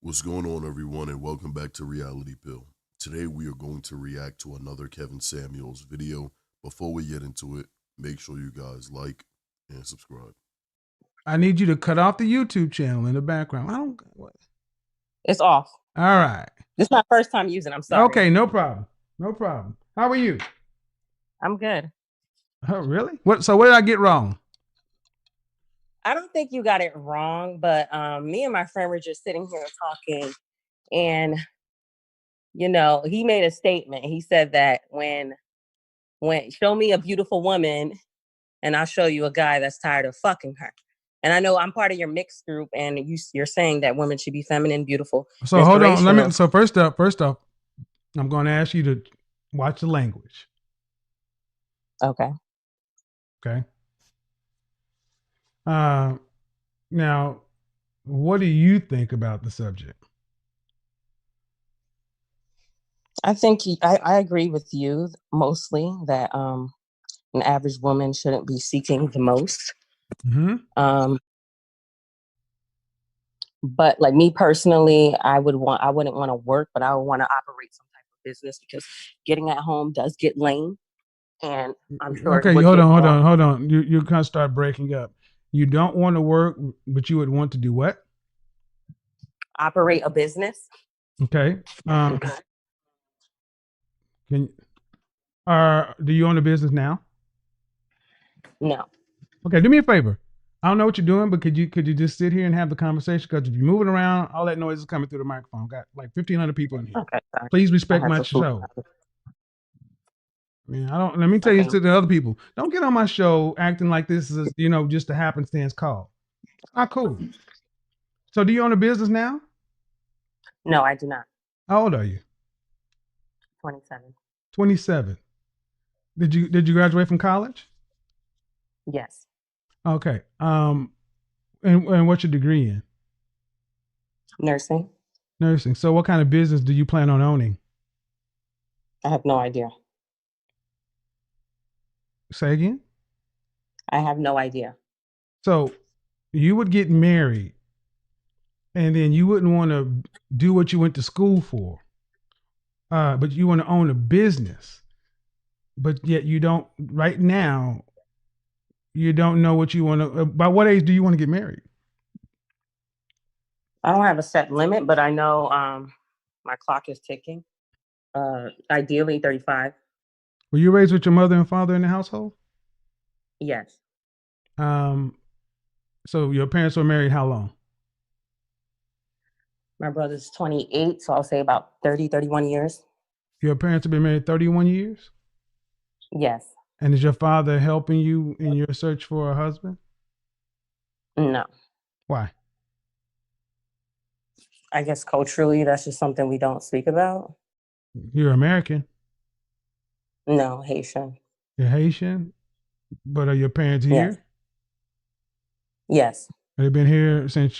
What's going on, everyone, and welcome back to Reality Pill. Today, we are going to react to another Kevin Samuels video. Before we get into it, make sure you guys like and subscribe. I need you to cut off the YouTube channel in the background. I don't. What? It's off. All right. This is my first time using. I'm sorry. Okay, no problem. No problem. How are you? I'm good. Oh, really? What? So what did I get wrong? I don't think you got it wrong, but me and my friend were just sitting here talking, and he made a statement. He said that when show me a beautiful woman, and I'll show you a guy that's tired of fucking her. And I know I'm part of your mixed group, and you're saying that women should be feminine, beautiful. So hold on. So first off, I'm going to ask you to watch the language. Okay. Okay. Now, what do you think about the subject? I think I agree with you mostly that an average woman shouldn't be seeking the most. Mm-hmm. But like me personally, I wouldn't want to work, but I would want to operate some type of business because getting at home does get lame. And I'm sure. Okay, hold on. You kind of start breaking up. You don't want to work, but you would want to do what? Operate a business. Okay. Do you own a business now? No. Okay, do me a favor. I don't know what you're doing, but could you just sit here and have the conversation? Because if you're moving around, all that noise is coming through the microphone. Got like 1,500 people in here. Okay. Sorry. Please respect my show. Let me tell you to the other people. Don't get on my show acting like this is, just a happenstance call. Not cool. So do you own a business now? No, I do not. How old are you? 27. 27. Did you graduate from college? Yes. Okay. And what's your degree in? Nursing. Nursing. So what kind of business do you plan on owning? I have no idea. Say again? I have no idea. So you would get married and then you wouldn't want to do what you went to school for. But you want to own a business. But yet you don't, right now, you don't know what you want to, by what age do you want to get married? I don't have a set limit, but I know my clock is ticking. Ideally 35. Were you raised with your mother and father in the household? Yes. So your parents were married how long? My brother's 28, so I'll say about 30, 31 years. Your parents have been married 31 years? Yes. And is your father helping you in your search for a husband? No. Why? I guess culturally, that's just something we don't speak about. You're American? No, Haitian. You're Haitian? But are your parents here? Yes. Have they been here since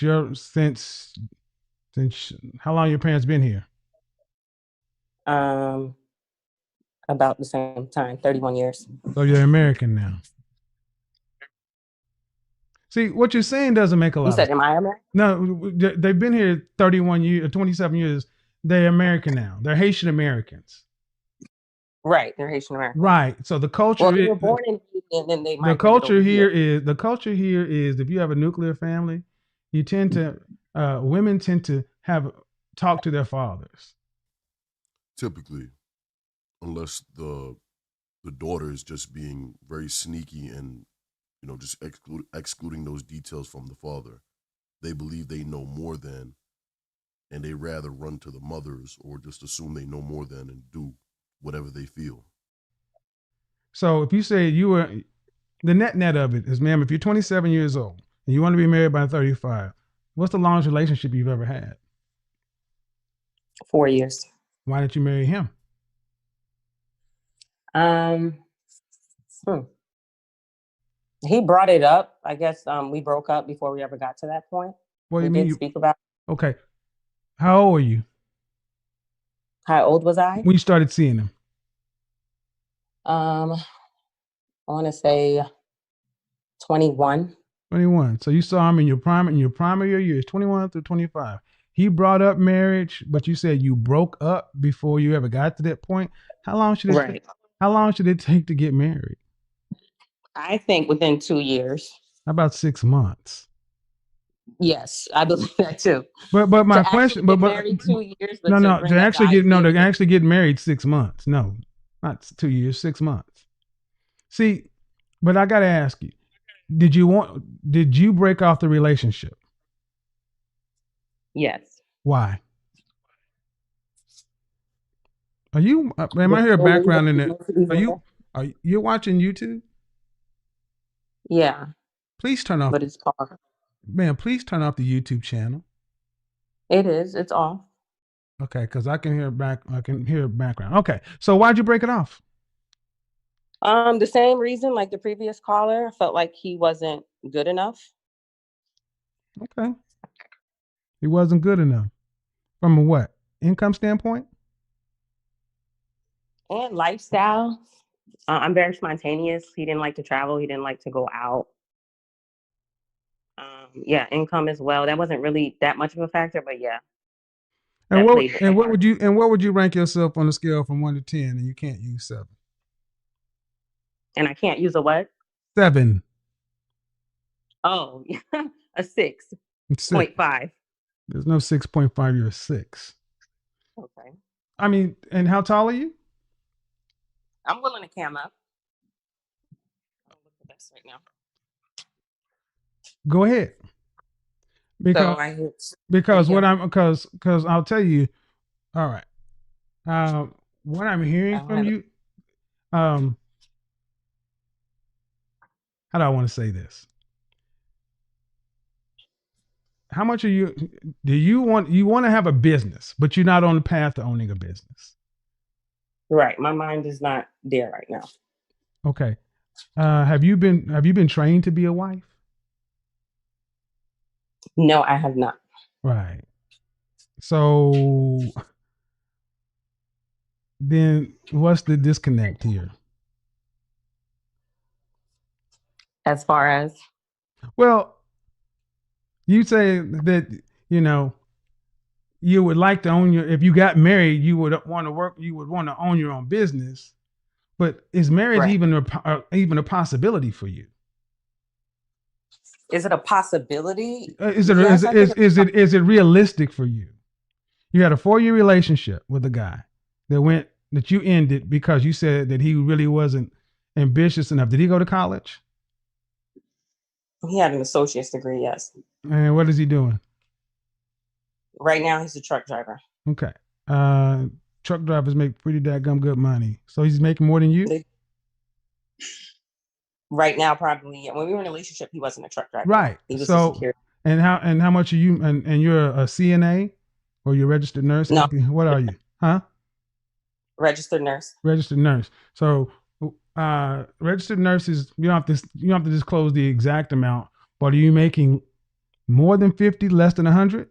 how long your parents been here? About the same time, 31 years. So you're American now. See, what you're saying doesn't make a lot of sense. You said, am I American? No, they've been here 31 years, 27 years. They're American now. They're Haitian Americans. Right, they're Haitian American. Right. So the culture. Well, they were born in Haiti, and then they migrated. The culture here is if you have a nuclear family, you tend to women tend to talk to their fathers. Typically, unless the daughter is just being very sneaky and just excluding those details from the father, they believe they know more than, and they rather run to the mothers or just assume they know more than and do whatever they feel. So if you say the net of it is, ma'am, if you're 27 years old and you want to be married by 35, what's the longest relationship you've ever had? 4 years. Why didn't you marry him? He brought it up. I guess we broke up before we ever got to that point. What do you mean? You speak about it. Okay. How old were you? How old was I? When you started seeing him? I want to say 21. 21. So you saw him in your prime of your years, 21 through 25. he brought up marriage, but you said you broke up before you ever got to that point. How long should it Right. take? How long should it take to get married? I think within 2 years. How about 6 months? Yes, I believe that too. But my To actually question, get married 2 years, but no, to no, bring up the idea. to actually get married 6 months. No, not 2 years, 6 months. See, but I gotta ask you, did you break off the relationship? Yes. Why? Are you? Am The I hear same reason background in was it? meant to be Are there. you? Are you watching YouTube? Yeah, Please turn off, but it's off. man. Please turn off the YouTube channel. It is. It's off. Okay, because I can hear background. Okay, so why'd you break it off? The same reason, like the previous caller, I felt like he wasn't good enough. Okay, he wasn't good enough from a what income standpoint? And lifestyle. I'm very spontaneous. He didn't like to travel. He didn't like to go out. Yeah, income as well. That wasn't really that much of a factor, but yeah, And that what played a part. what would you rank yourself on a scale from 1 to 10? And you can't use 7. And I can't use a what? 7, Oh, a 6.5. 6. There's no 6.5. You're a 6. Okay. I mean, and how tall are you? I'm willing to cam up. I'll look at this right now. Go ahead. So Because I'll tell you. All right. What I'm hearing from you. How do I want to say this? How much are you? Do you want to have a business, but you're not on the path to owning a business? Right. My mind is not there right now. Okay. Have you been trained to be a wife? No, I have not. Right. So then what's the disconnect here? As far as? Well, you say that, you would like to own if you got married, you would want to own your own business. But is marriage Right. even a possibility for you? Is it a possibility? Is Yes, it realistic for you? You had a 4-year relationship with a guy that you ended because you said that he really wasn't ambitious enough. Did he go to college? He had an associate's degree, yes. And what is he doing? Right now, he's a truck driver. Okay. Truck drivers make pretty daggum good money. So he's making more than you? Right now, probably. When we were in a relationship, he wasn't a truck driver. Right. He was so, a security. And how much are you? And you're a CNA or you're a registered nurse? No. What are you? Huh? Registered nurse. Registered nurse. So, registered nurses, you don't have to disclose the exact amount, but are you making more than 50, less than 100?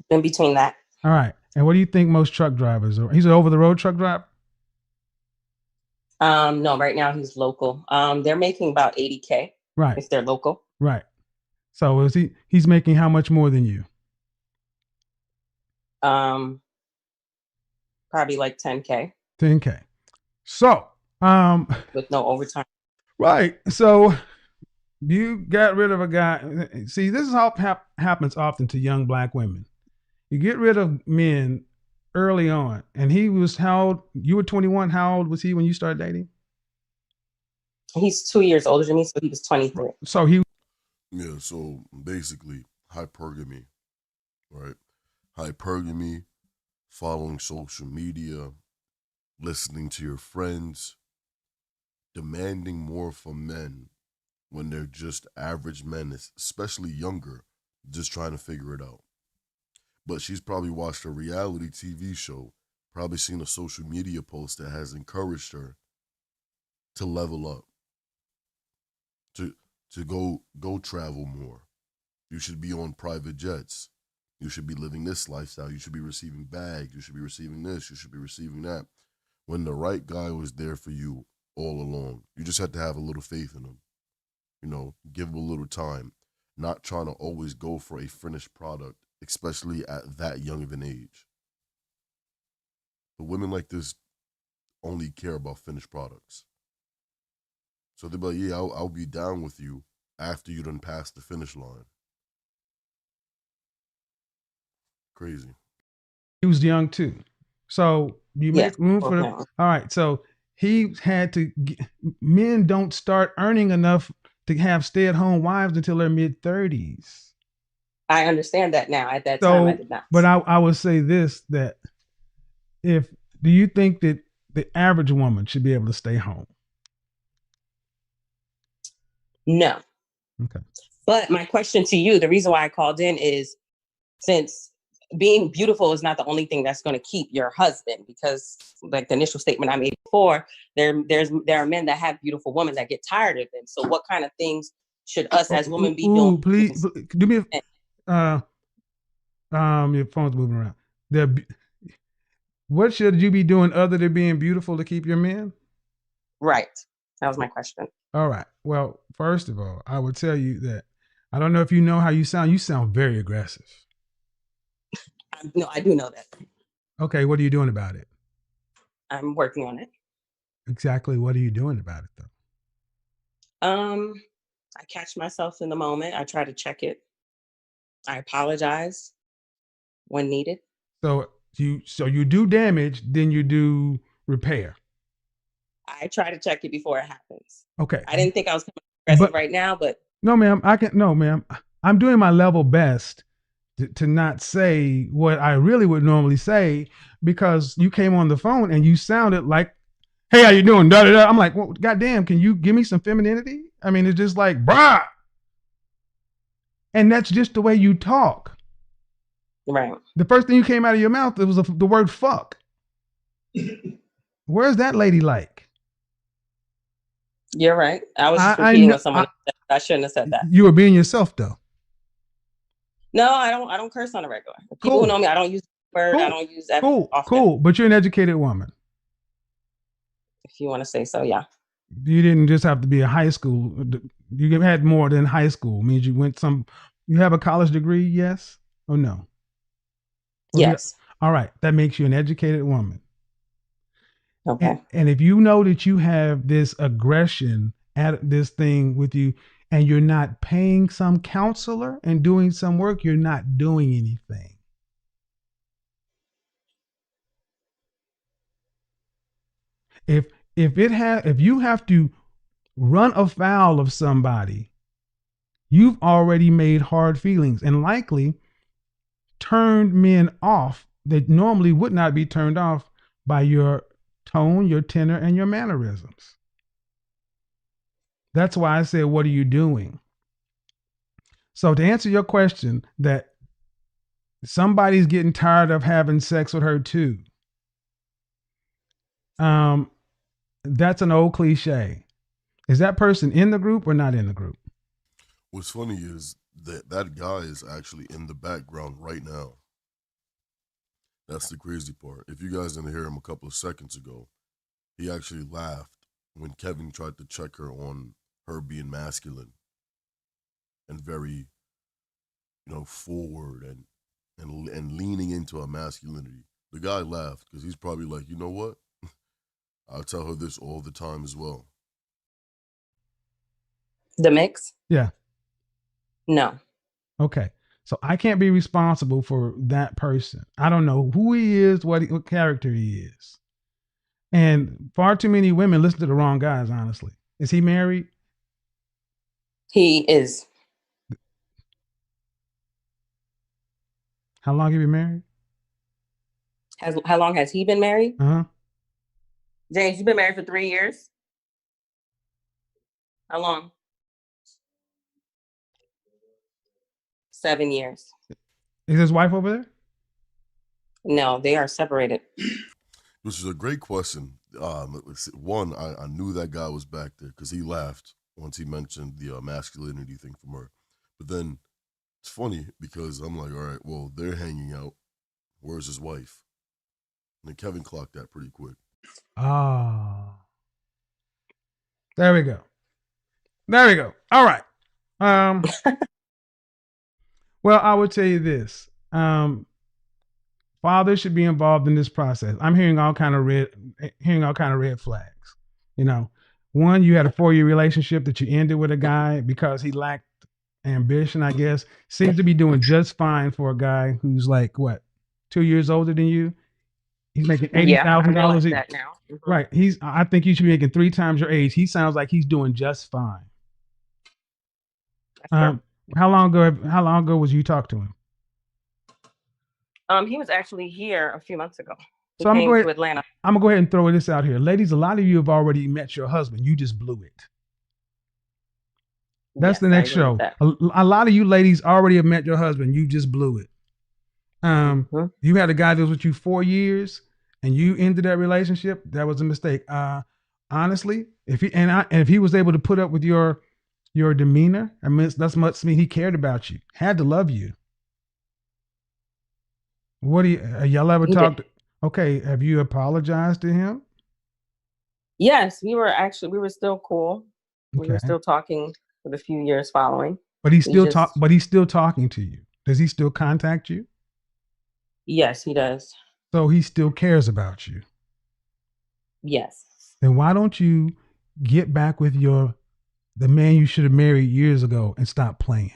In between that. All right. And what do you think most truck drivers are? He's an over-the-road truck driver? No, right now he's local. They're making about 80K. Right. If they're local. Right. So he's making how much more than you? Probably like 10K. 10K. So, with no overtime. Right. So you got rid of a guy. See, this is how happens often to young black women. You get rid of men early on. And he was how old? You were 21. How old was he when you started dating? He's 2 years older than me, so he was 23. So Yeah, so basically hypergamy, right? Hypergamy, following social media, listening to your friends, demanding more from men when they're just average men, especially younger, just trying to figure it out. But she's probably watched a reality TV show, probably seen a social media post that has encouraged her to level up, to go travel more. You should be on private jets. You should be living this lifestyle. You should be receiving bags. You should be receiving this. You should be receiving that. When the right guy was there for you all along, you just had to have a little faith in him. Give him a little time. not trying to always go for a finished product, especially at that young of an age. The women like this only care about finished products. So they'll be like, yeah, I'll be down with you after you done pass the finish line. Crazy. He was young too. So you Yes. make room for the. Okay. All right. So he had to. Men don't start earning enough to have stay-at-home wives until their mid-30s. I understand that now. At that time, I So, did not. but I would say this: that if do you think that the average woman should be able to stay home? No. Okay. But my question to you, the reason why I called in is since being beautiful is not the only thing that's going to keep your husband, because like the initial statement I made before, there are men that have beautiful women that get tired of them. So what kind of things should us as women be doing? Please do me your phone's moving around. What should you be doing other than being beautiful to keep your men? Right. That was my question. All right. Well, first of all, I would tell you that I don't know if you know how you sound. You sound very aggressive. No, I do know that. Okay. What are you doing about it? I'm working on it. Exactly. What are you doing about it, though? I catch myself in the moment. I try to check it. I apologize when needed. So you do damage, then you do repair. I try to check it before it happens. Okay. I didn't think I was aggressive right now, but no, ma'am. I'm doing my level best to not say what I really would normally say, because you came on the phone and you sounded like, "Hey, how you doing?" Da, da, da. I'm like, well, goddamn, can you give me some femininity? I mean, it's just like, brah. And that's just the way you talk. right. The first thing you came out of your mouth, it was the word fuck. Where's that lady like? You're right. I was just repeating what someone said. I shouldn't have said that. You were being yourself, though. No, I don't curse on a regular. People who know me, I don't use the word. I don't use that often. Cool. But you're an educated woman. If you want to say so, yeah. You didn't just have to be a high school. You had more than high school. It means you have a college degree, yes or no? Or yes. All right. That makes you an educated woman. Okay. And if you know that you have this aggression at this thing with you, and you're not paying some counselor and doing some work, you're not doing anything. If you have to run afoul of somebody, you've already made hard feelings and likely turned men off that normally would not be turned off by your tone, your tenor, and your mannerisms. That's why I said, what are you doing? So to answer your question, that somebody's getting tired of having sex with her too. That's an old cliche. Is that person in the group or not in the group? What's funny is that guy is actually in the background right now. That's the crazy part. If you guys didn't hear him a couple of seconds ago, he actually laughed when Kevin tried to check her on her being masculine and very, forward and leaning into her masculinity. The guy laughed because he's probably like, you know what? I tell her this all the time as well. The mix? Yeah. No. Okay. So I can't be responsible for that person. I don't know who he is, what character he is. And far too many women listen to the wrong guys, honestly. Is he married? He is. How long have you been married? How long has he been married? Uh-huh. James, you've been married for 3 years? How long? 7 years. Is his wife over there? No, they are separated. Which is a great question. One, I knew that guy was back there because he laughed once he mentioned the masculinity thing from her. But then it's funny because I'm like, all right, well, they're hanging out. Where's his wife? And then Kevin clocked that pretty quick. Ah. There we go. All right. Well, I would tell you this. Fathers should be involved in this process. I'm hearing all kind of red flags. You know, one, you had a 4-year relationship that you ended with a guy because he lacked ambition, I guess. Seems to be doing just fine for a guy who's like what, 2 years older than you. He's making eighty Yeah, I thousand realize dollars. that now. Right. I think you should be making 3 times your age. He sounds like he's doing just fine. That's true. How long ago was you talk to him? He was actually here a few months ago. He So came to Atlanta. I'm gonna go ahead and throw this out here. Ladies, a lot of you have already met your husband. You just blew it. That's Yes, the I next agree with show. that. A lot of you ladies already have met your husband. You just blew it. You had a guy that was with you 4 years and you ended that relationship. That was a mistake. Honestly, if he was able to put up with your demeanor, I mean, that's must mean he cared about you, had to love you. What do y'all ever He did. talked? Okay, have you apologized to him? Yes, we were still cool. We were Okay, still talking for the few years following. but he's We still talking to you. Does he still contact you? Yes, he does. So he still cares about you. Yes. Then why don't you get back with the man you should have married years ago and stop playing?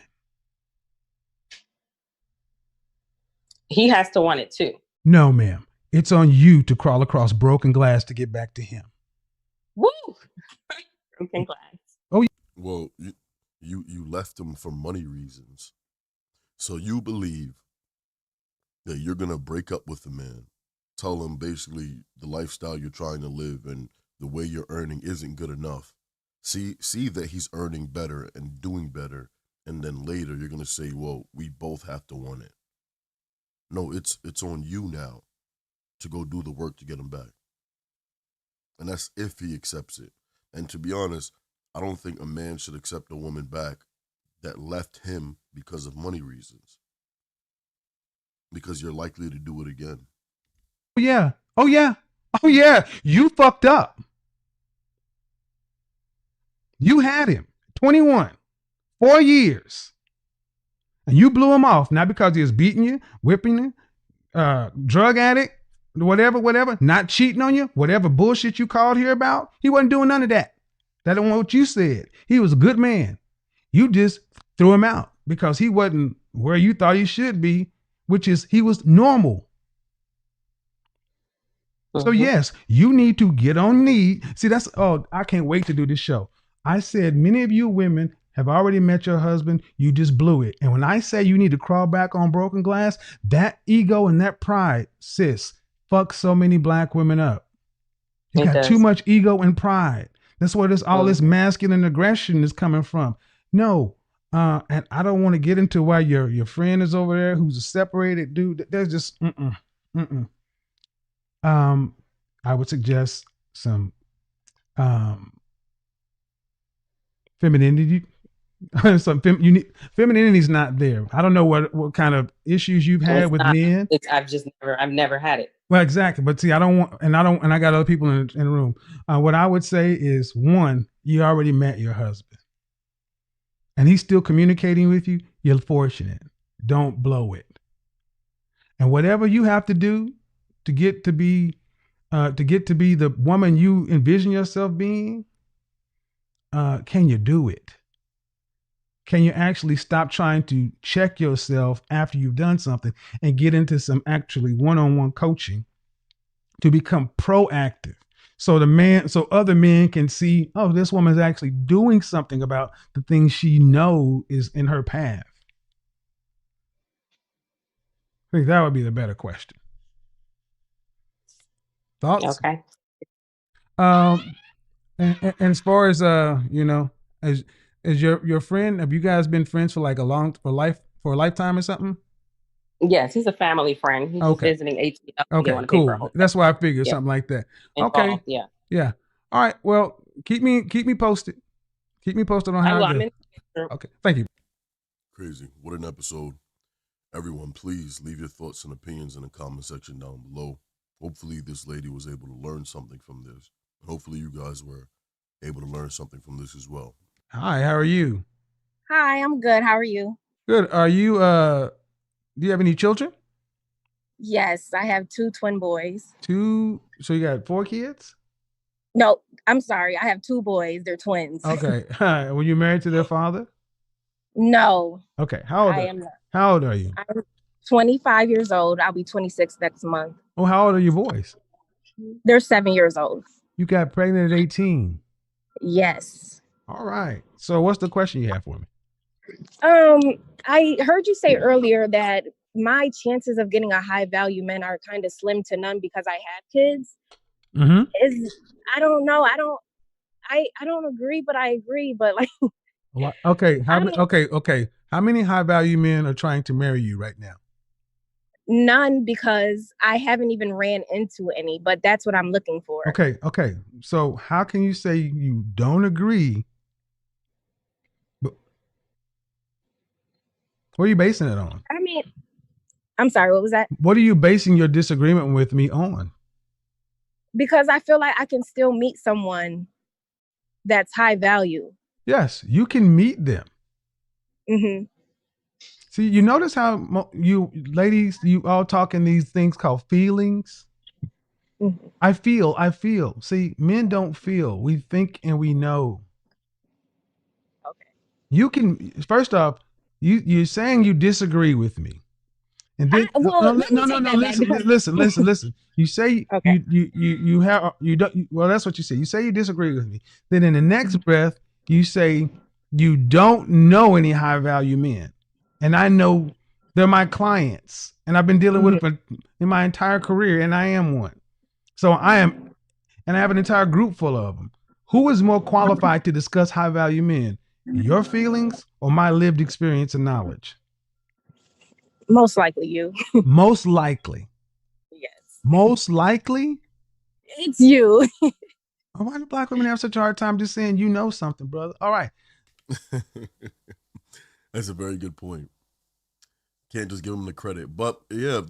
He has to want it too. No, ma'am. It's on you to crawl across broken glass to get back to him. Woo! Broken glass. Oh, Well, you left him for money reasons. So you believe that you're gonna break up with the man, tell him basically the lifestyle you're trying to live and the way you're earning isn't good enough. See that he's earning better and doing better, and then later you're gonna say, well, we both have to want it. No, it's on you now to go do the work to get him back. And that's if he accepts it. And to be honest, I don't think a man should accept a woman back that left him because of money reasons. Because you're likely to do it again. yeah. Oh, yeah. Oh, yeah. You fucked up. You had him, 21, 4 years. And you blew him off, not because he was beating you, whipping you, drug addict, whatever, not cheating on you, whatever bullshit you called here about. He wasn't doing none of that. That ain't what you said. He was a good man. You just threw him out because he wasn't where you thought he should be, which is he was normal. So yes, you need to get on knee. See, I can't wait to do this show. I said many of you women have already met your husband. You just blew it. And when I say you need to crawl back on broken glass, that ego and that pride, sis, fucks so many black women up. You got too much ego and pride. That's where all this masculine aggression is coming from. No, and I don't want to get into why your friend is over there who's a separated dude. There's just I would suggest some femininity. Femininity is not there. I don't know what kind of issues you've had with men. I've never had it. Well, exactly. But see, I got other people in the room. What I would say is, one, you already met your husband and he's still communicating with you. You're fortunate. Don't blow it. And whatever you have to do to get to be the woman you envision yourself being, can you do it? Can you actually stop trying to check yourself after you've done something and get into some actually one-on-one coaching to become proactive? So other men can see, oh, this woman's actually doing something about the things she knows is in her path. I think that would be the better question. Thoughts? Okay. And as far as as your friend, have you guys been friends for like for a lifetime or something? Yes, he's a family friend. He's just visiting ATL. Okay, cool. That's why I figured something like that. Okay. Yeah. Yeah. All right. Well, keep me posted. Keep me posted on how it goes. Okay. Thank you. Crazy. What an episode. Everyone, please leave your thoughts and opinions in the comment section down below. Hopefully this lady was able to learn something from this. Hopefully you guys were able to learn something from this as well. Hi, how are you? Hi, I'm good. How are you? Good. Are you do you have any children? Yes, I have 2 twin boys. Two. So you got 4 kids? No, I'm sorry. I have 2 boys. They're twins. Okay. Were you married to their father? No, Okay. I am not. How old are you? I'm 25 years old. I'll be 26 next month. Oh, how old are your boys? They're 7 years old. You got pregnant at 18. Yes. All right. So what's the question you have for me? I heard you say earlier that my chances of getting a high value man are kind of slim to none because I have kids. Mm-hmm. I don't know. I don't agree, but I agree. But like, Okay. I don't- Okay. How many high value men are trying to marry you right now? none, because I haven't even ran into any, but that's what I'm looking for. Okay. So how can you say you don't agree? But what are you basing it on? I mean, I'm sorry, what was that? What are you basing your disagreement with me on? Because I feel like I can still meet someone that's high value. Yes, you can meet them. Mm-hmm. See, you notice how you ladies, you all talk in these things called feelings. Mm-hmm. I feel. See, men don't feel. We think and we know. Okay. You can, first off, you're saying you disagree with me. And then Let me no, take that back. listen. You say Okay. you have you don't well, that's what you say. You say you disagree with me. Then in the next breath, you say you don't know any high value men. And I know they're my clients. And I've been dealing with them in my entire career, and I am one. So I have an entire group full of them. Who is more qualified to discuss high value men? Your feelings or my lived experience and knowledge? Most likely you. Most likely. Yes. Most likely? It's you. Why do black women have such a hard time just saying you know something, brother? All right. That's a very good point. Can't just give them the credit. But yeah,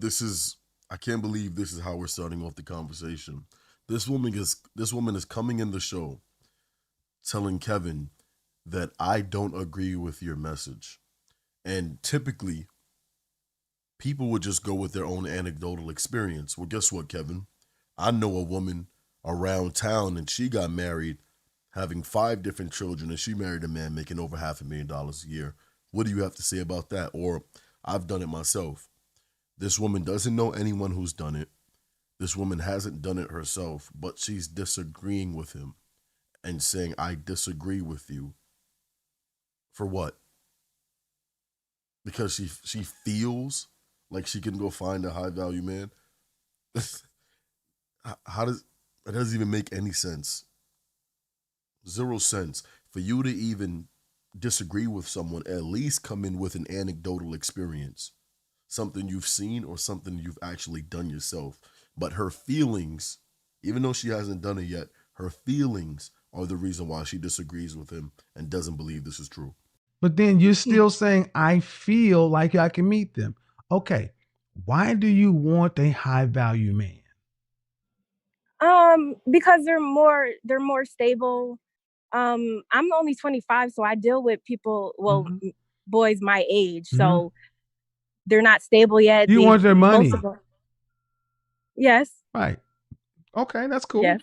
I can't believe this is how we're starting off the conversation. This woman is coming in the show telling Kevin that I don't agree with your message. And typically people would just go with their own anecdotal experience. Well, guess what, Kevin? I know a woman around town and she got married having 5 different children and she married a man making over $500,000 a year. What do you have to say about that? Or I've done it myself. This woman doesn't know anyone who's done it. This woman hasn't done it herself, but she's disagreeing with him and saying, I disagree with you. For what? Because she feels like she can go find a high value man. How does it doesn't even make any sense. 0 sense. For you to even disagree with someone, at least come in with an anecdotal experience. Something you've seen or something you've actually done yourself. But her feelings, even though she hasn't done it yet, her feelings are the reason why she disagrees with him and doesn't believe this is true. But then you're still saying, I feel like I can meet them. Okay. Why do you want a high value man? Because they're more stable. I'm only 25, so I deal with people, boys my age. So they're not stable yet. You want their money. Yes. Right. Okay, that's cool. Yes.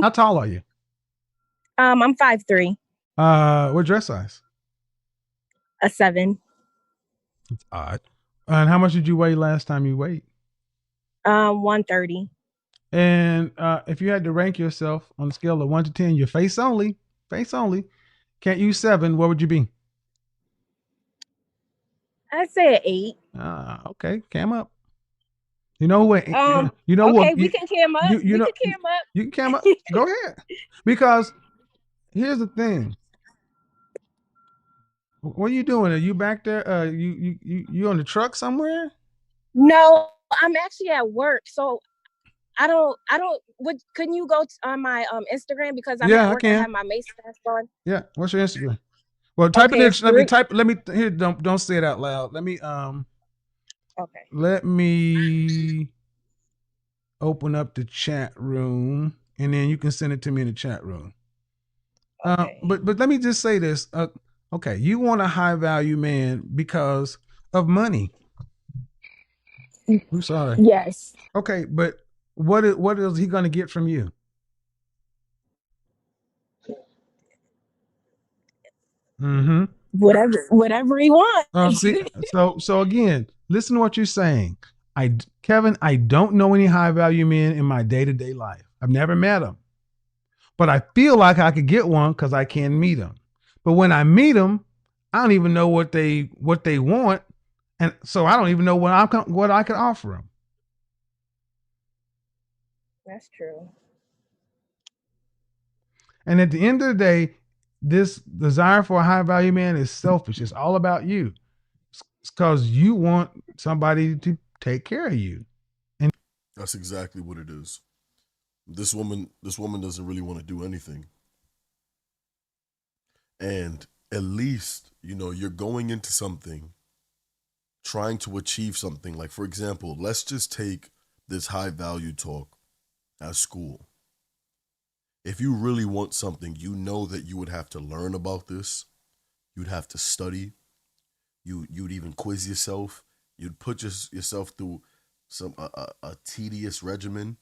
How tall are you? I'm 5'3". What dress size? A 7. It's odd. And how much did you weigh last time you weighed? 130. And if you had to rank yourself on a scale of 1 to 10, your face only, can't use 7, what would you be? I'd say an 8. Okay, cam up. You know what? You know okay, what? we can cam up. You know, can cam up. You can cam up. Go ahead. Because here's the thing. What are you doing? Are you back there? You on the truck somewhere? No, I'm actually at work. So I don't couldn't you go on my Instagram, because I'm at work. I have my Mace mask on. Yeah. What's your Instagram? Well, type it in. Let me here. Don't say it out loud. Let me Okay. Let me open up the chat room, and then you can send it to me in the chat room. Okay. But let me just say this. Okay, you want a high value man because of money. I'm sorry. Yes. Okay, but what is he going to get from you? Mm-hmm. Whatever he wants. See, so again, listen to what you're saying. Kevin, I don't know any high value men in my day to day life. I've never met them, but I feel like I could get one because I can meet them. But when I meet them, I don't even know what they want, and so I don't even know what I can offer them. That's true. And at the end of the day, this desire for a high value man is selfish. It's all about you. It's because you want somebody to take care of you. And That's exactly what it is. This woman doesn't really want to do anything. And at least, you're going into something trying to achieve something. Like, for example, let's just take this high value talk at school. If you really want something, you know that you would have to learn about this. You'd have to study. You'd even quiz yourself. You'd put yourself through a tedious regimen.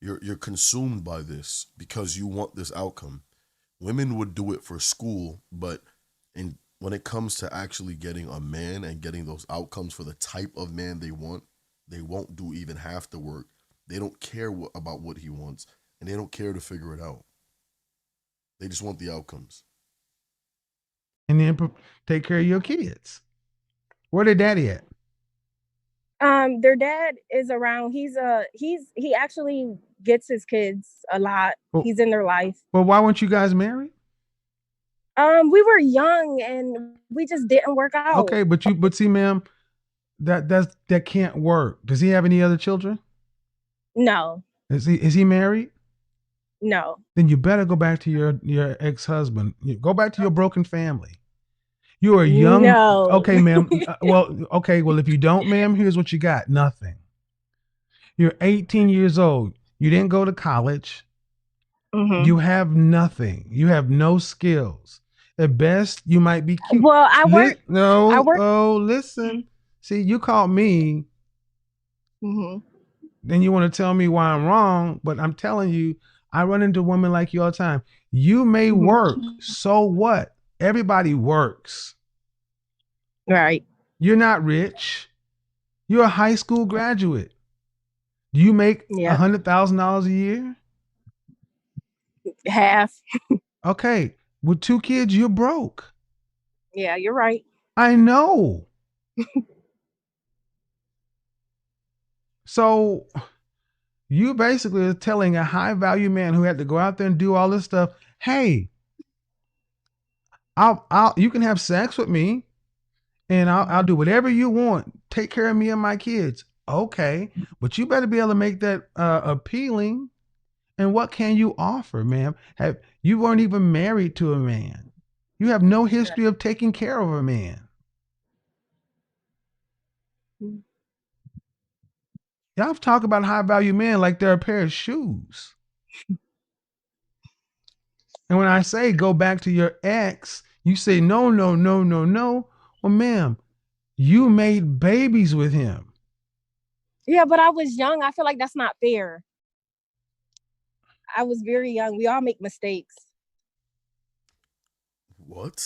You're consumed by this because you want this outcome. Women would do it for school, but when it comes to actually getting a man and getting those outcomes for the type of man they want, they won't do even half the work. They don't care about what he wants, and they don't care to figure it out. They just want the outcomes. And then take care of your kids. Where their daddy at? Their dad is around. He actually gets his kids a lot. Well, he's in their life. Well, why weren't you guys married? We were young and we just didn't work out. Okay, but see, ma'am, that can't work. Does he have any other children? No. Is he married? No. Then you better go back to your ex-husband. Go back to your broken family. You are young. No. Okay, ma'am. Well, if you don't, ma'am, here's what you got. Nothing. You're 18 years old. You didn't go to college. Mm-hmm. You have nothing. You have no skills. At best, you might be cute. Well, I work. Oh, listen. See, you called me. Mm-hmm. Then you want to tell me why I'm wrong, but I'm telling you, I run into women like you all the time. You may work. So what? Everybody works. Right. You're not rich. You're a high school graduate. Do you make $100,000 a year? Half. Okay. With 2 kids, you're broke. Yeah, you're right. I know. So you basically are telling a high value man who had to go out there and do all this stuff, hey, you can have sex with me and I'll do whatever you want. Take care of me and my kids. Okay. But you better be able to make that appealing. And what can you offer, ma'am? You weren't even married to a man. You have no history of taking care of a man. Y'all talk about high value men like they're a pair of shoes. And when I say go back to your ex, you say no. Well, ma'am, you made babies with him. Yeah, but I was young. I feel like that's not fair. I was very young. We all make mistakes. What?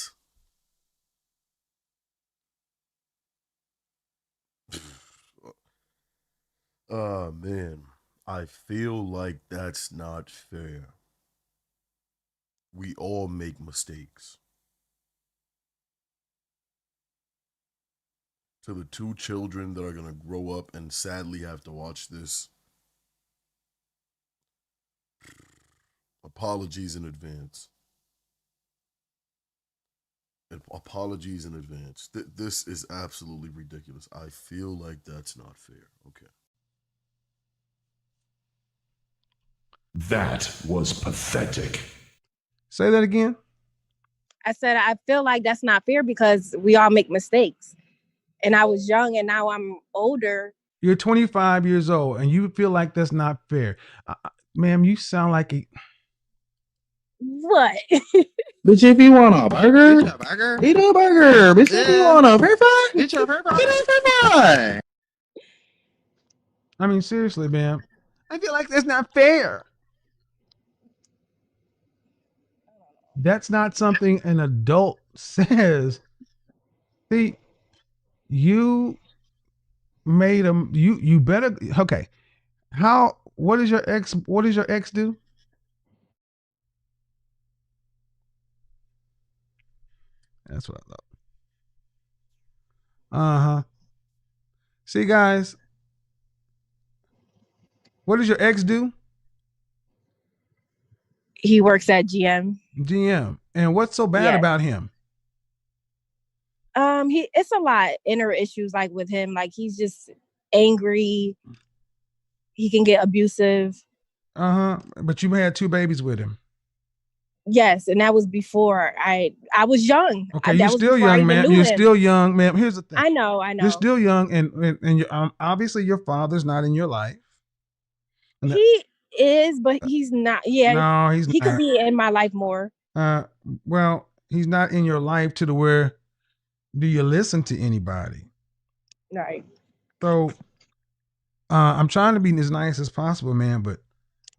Oh, man. I feel like that's not fair. We all make mistakes. To the 2 children that are going to grow up and sadly have to watch this, apologies in advance. Apologies in advance. This is absolutely ridiculous. I feel like that's not fair. Okay. That was pathetic. Say that again. I said, I feel like that's not fair because we all make mistakes. And I was young and now I'm older. You're 25 years old and you feel like that's not fair. Ma'am, you sound like What? Bitch, if you want a burger, eat a burger. Bitch, if you want a french fry, eat a french fry. I mean, seriously, man. I feel like that's not fair. That's not something an adult says. See, you made them. You better. Okay. What is your ex do? That's what I thought. Uh-huh. See, guys, what does your ex do? He works at GM. GM. And what's so bad Yes. about him? It's a lot inner issues like with him. Like he's just angry. He can get abusive. Uh-huh. But you had 2 babies with him. Yes, and that was before I was young. Okay, you're still young, ma'am. You're still young, ma'am. Here's the thing. I know. You're still young, and obviously your father's not in your life. He is, but he's not. Yeah, no, he's he not. could be in my life more. Well, he's not in your life to the where do you listen to anybody? Right. So, I'm trying to be as nice as possible, man, but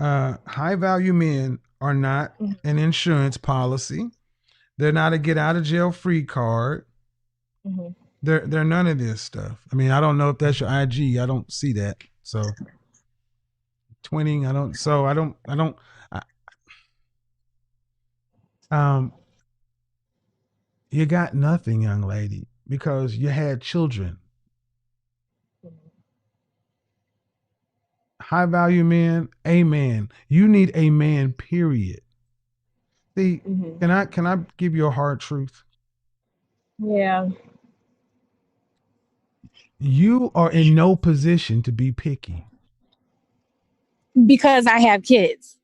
high value men are not an insurance policy. They're not a get out of jail free card. Mm-hmm. They're none of this stuff. I mean, I don't know if that's your IG. I don't see that. So twinning, you got nothing, young lady, because you had children. High value men, a man. You need a man, period. See, can I give you a hard truth? Yeah. You are in no position to be picky. Because I have kids.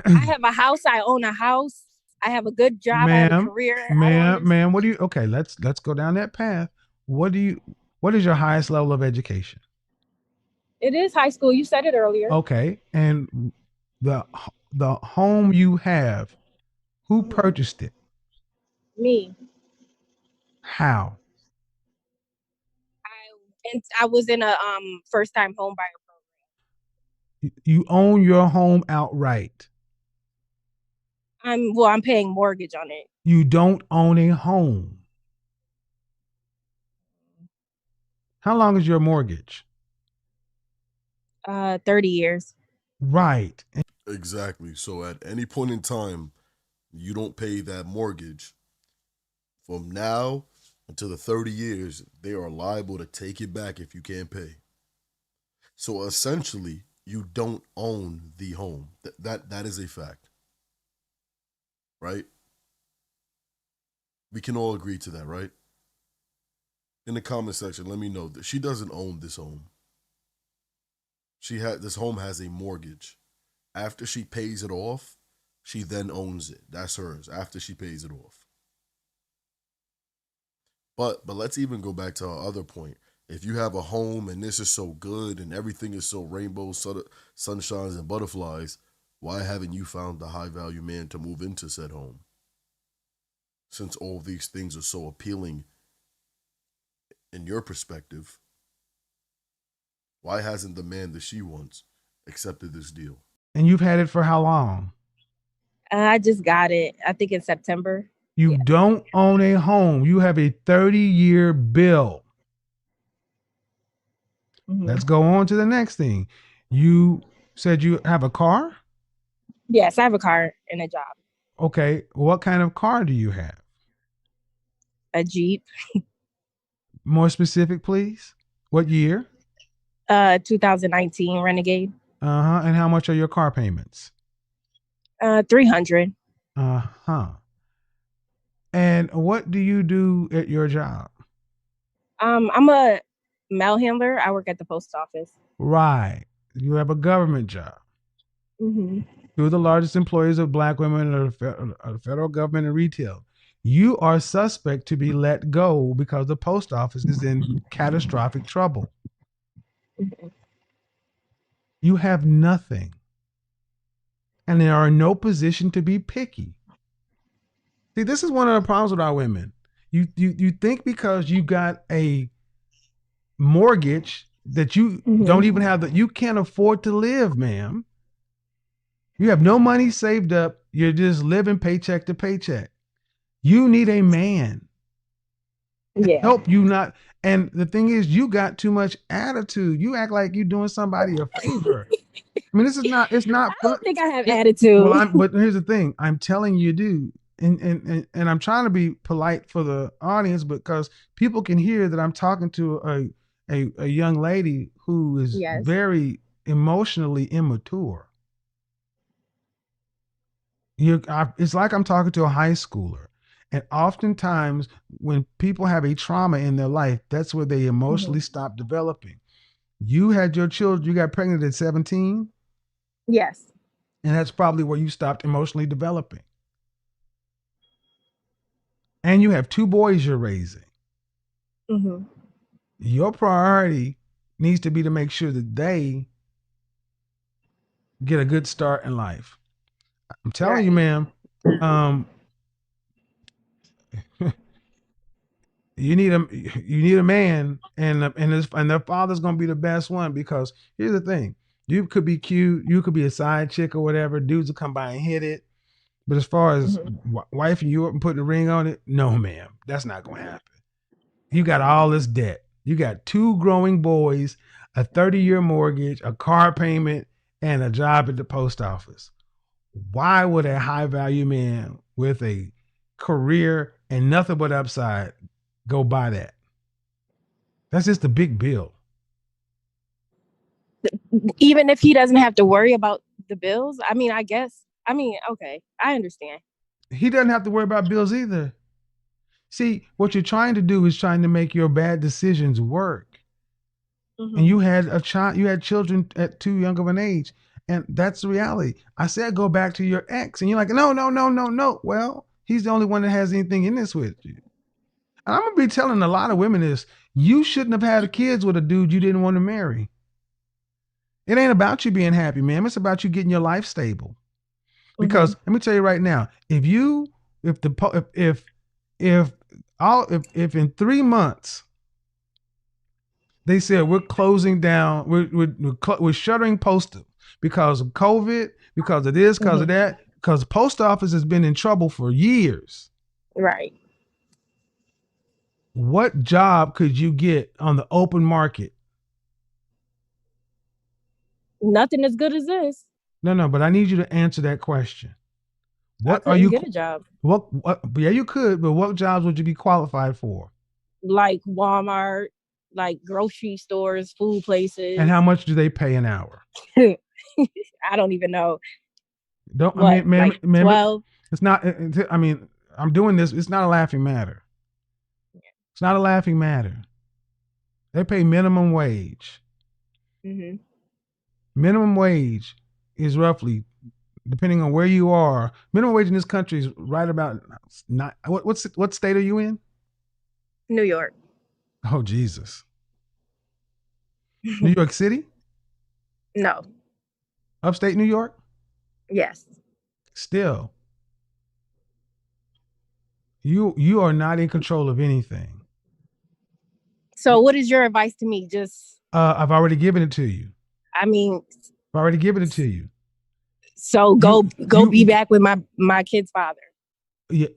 I have a house. I own a house. I have a good job. I have a career. Ma'am, what do you, okay, let's go down that path. What is your highest level of education? It is high school. You said it earlier. Okay. And the home you have, who purchased it? Me. How? I was in a first time home buyer program. You own your home outright. I'm paying mortgage on it. You don't own a home. How long is your mortgage? 30 years. Right. Exactly. So at any point in time, you don't pay that mortgage. From now until the 30 years, they are liable to take it back if you can't pay. So essentially, you don't own the home. That is a fact. Right? We can all agree to that, right? In the comment section, let me know that she doesn't own this home. This home has a mortgage. After she pays it off, she then owns it. That's hers after she pays it off. But let's even go back to our other point. If you have a home and this is so good and everything is so rainbows, sunshines, and butterflies, why haven't you found the high value man to move into said home? Since all these things are so appealing in your perspective, why hasn't the man that she wants accepted this deal? And you've had it for how long? I just got it, I think in September. You don't own a home. You have a 30-year bill. Let's go on to the next thing. You said you have a car? Yes, I have a car and a job. Okay. What kind of car do you have? A Jeep. More specific, please. What year? 2019 Renegade. And how much are your car payments? $300. And what do you do at your job? I'm a mail handler. I work at the post office. Right. You have a government job. Two of the largest employers of Black women are the federal government and retail. You are suspect to be let go because the post office is in catastrophic trouble. You have nothing. and they are in no position to be picky. See, this is one of the problems with our women. You think because you got a mortgage that you don't even have you can't afford to live, ma'am. You have no money saved up. You're just living paycheck to paycheck. You need a man to help you not. And the thing is, you got too much attitude. You act like you're doing somebody a favor. I mean, this is not. It's not. I don't think I have attitude. Well, but here's the thing. I'm telling you, dude, and I'm trying to be polite for the audience because people can hear that I'm talking to a young lady who is very emotionally immature. It's like I'm talking to a high schooler. And oftentimes when people have a trauma in their life, that's where they emotionally stop developing. You had your children, you got pregnant at 17? Yes. And that's probably where you stopped emotionally developing. And you have 2 boys you're raising. Your priority needs to be to make sure that they get a good start in life. I'm telling you, ma'am, you need a man, and their father's gonna be the best one, because here's the thing: you could be cute, you could be a side chick or whatever. Dudes will come by and hit it, but as far as wifing you up and putting a ring on it, no, ma'am, that's not gonna happen. You got all this debt. You got 2 growing boys, a 30-year mortgage, a car payment, and a job at the post office. Why would a high value man with a career and nothing but upside go buy that? That's just a big bill. Even if he doesn't have to worry about the bills, I mean, okay, I understand. He doesn't have to worry about bills either. See, what you're trying to do is trying to make your bad decisions work. And you had children at too young of an age. And that's the reality. I said, go back to your ex. And you're like, no. Well, he's the only one that has anything in this with you. And I'm going to be telling a lot of women this. You shouldn't have had kids with a dude you didn't want to marry. It ain't about you being happy, man. It's about you getting your life stable. Because let me tell you right now, if in 3 months they said we're closing down, we're shuttering postal because of COVID, because of this, because of that, because the post office has been in trouble for years. Right. What job could you get on the open market? Nothing as good as this. No, but I need you to answer that question. What are you get a job? What? Yeah, you could, but what jobs would you be qualified for? Like Walmart, like grocery stores, food places. And how much do they pay an hour? I don't even know. I mean, like 12? It's not. I mean, I'm doing this. It's not a laughing matter. It's not a laughing matter. They pay minimum wage. Minimum wage is roughly, depending on where you are, minimum wage in this country is right about what state are you in? New York. Oh, Jesus. New York City? No. Upstate New York? Yes. Still, you are not in control of anything. So what is your advice to me? Just I've already given it to you. I mean, I've already given it to you. So go be back with my kid's father. Yeah,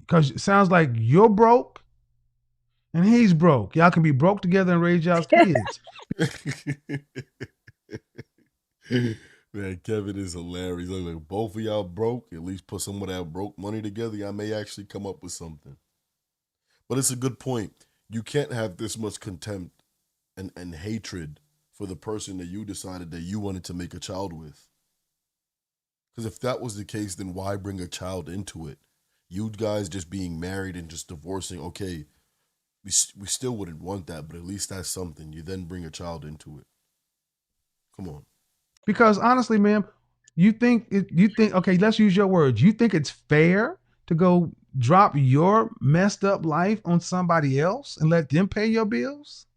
because it sounds like you're broke and he's broke. Y'all can be broke together and raise y'all's kids. Man, Kevin is hilarious. Like both of y'all broke. At least put some of that broke money together. Y'all may actually come up with something. But it's a good point. You can't have this much contempt and hatred for the person that you decided that you wanted to make a child with. Because if that was the case, then why bring a child into it? You guys just being married and just divorcing, okay, we still wouldn't want that, but at least that's something. You then bring a child into it. Come on. Because honestly, ma'am, you think, okay, let's use your words. You think it's fair to go drop your messed up life on somebody else and let them pay your bills?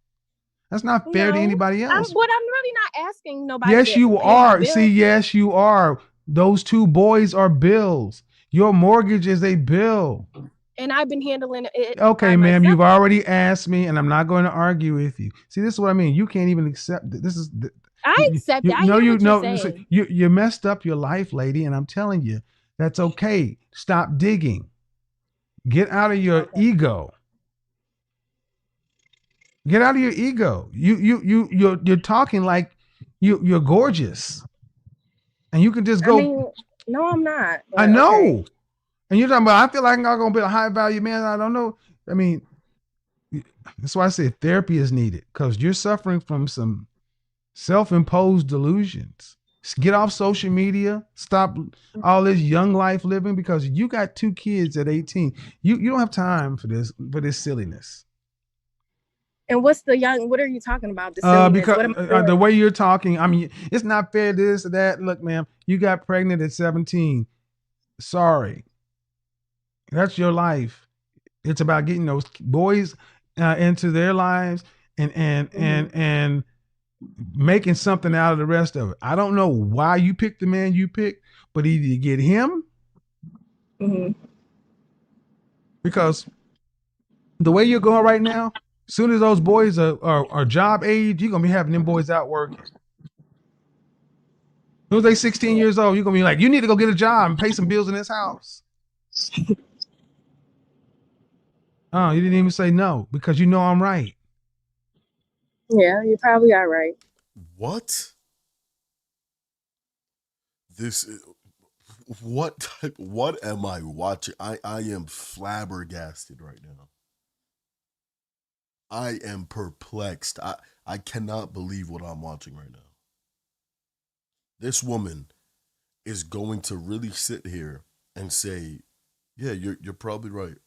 That's not fair to anybody else. I'm really not asking nobody. Yes, to you pay my are. bills. See, yes, you are. Those 2 boys are bills. Your mortgage is a bill. And I've been handling it. Okay, by ma'am, myself. you've already asked me, and I'm not going to argue with you. See, this is what I mean. You can't even accept it. This is. I accept it. I hear what you're saying. You messed up your life, lady, and I'm telling you, that's okay. Stop digging. Get out of your ego. Get out of your ego. You're talking like you're gorgeous, and you can just go. I mean, no, I'm not. I know. Okay. And you're talking about, I feel like I'm going to be a high value man. I don't know. I mean, that's why I say therapy is needed, because you're suffering from some self-imposed delusions. Get off social media. Stop all this young life living, because you got 2 kids at 18. You don't have time for this silliness. And what are you talking about? The silliness. Because the way you're talking, I mean, it's not fair, this or that. Look, ma'am, you got pregnant at 17. Sorry. That's your life. It's about getting those boys into their lives and making something out of the rest of it. I don't know why you picked the man you picked, but either you get him, because the way you're going right now, as soon as those boys are job age, you're gonna be having them boys out working. As soon as they 16 years old, you're gonna be like, you need to go get a job and pay some bills in this house. Oh, you didn't even say no, because you know I'm right. Yeah, you probably are right. What? What am I watching? I am flabbergasted right now. I am perplexed. I cannot believe what I'm watching right now. This woman is going to really sit here and say, yeah, you're probably right.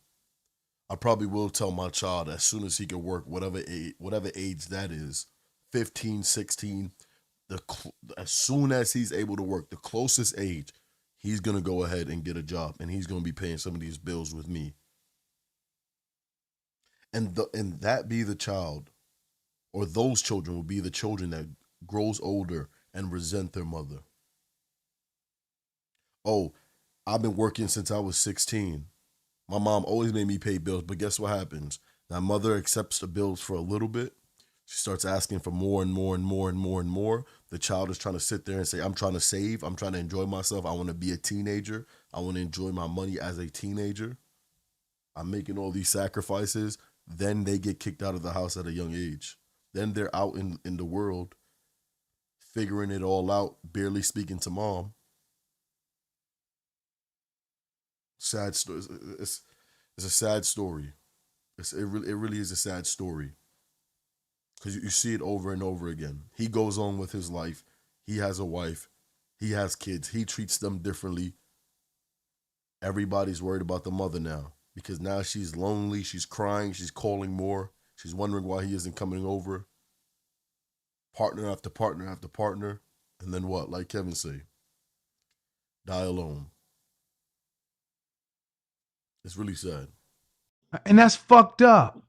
I probably will tell my child as soon as he can work, whatever age that is, 15, 16, as soon as he's able to work, the closest age, he's going to go ahead and get a job, and he's going to be paying some of these bills with me. And that be the child, or those children will be the children that grows older and resent their mother. Oh, I've been working since I was 16. My mom always made me pay bills, but guess what happens? That mother accepts the bills for a little bit. She starts asking for more and more and more and more and more. The child is trying to sit there and say, I'm trying to save. I'm trying to enjoy myself. I want to be a teenager. I want to enjoy my money as a teenager. I'm making all these sacrifices. Then they get kicked out of the house at a young age. Then they're out in the world, figuring it all out, barely speaking to mom. Sad story. It's a sad story. It really is a sad story. Because you see it over and over again. He goes on with his life. He has a wife. He has kids. He treats them differently. Everybody's worried about the mother now, because now she's lonely. She's crying. She's calling more. She's wondering why he isn't coming over. Partner after partner after partner. And then what? Like Kevin say, die alone. It's really sad. And that's fucked up.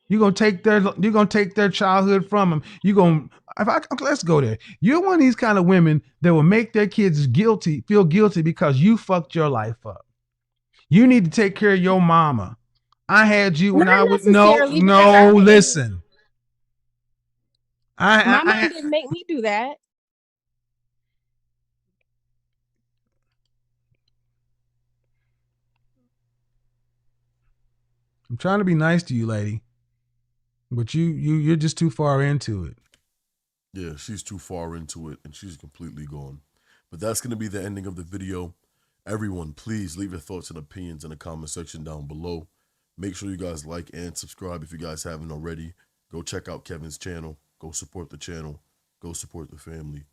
You're gonna take their childhood from them. Let's go there. You're one of these kind of women that will make their kids feel guilty because you fucked your life up. You need to take care of your mama. I had you when I was listen. My mom didn't make me do that. I'm trying to be nice to you, lady, but you're just too far into it. Yeah, she's too far into it, and she's completely gone. But that's going to be the ending of the video. Everyone, please leave your thoughts and opinions in the comment section down below. Make sure you guys like and subscribe if you guys haven't already. Go check out Kevin's channel. Go support the channel. Go support the family.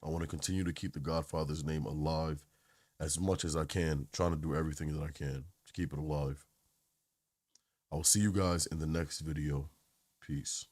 I want to continue to keep the Godfather's name alive as much as I can, trying to do everything that I can to keep it alive. I will see you guys in the next video. Peace.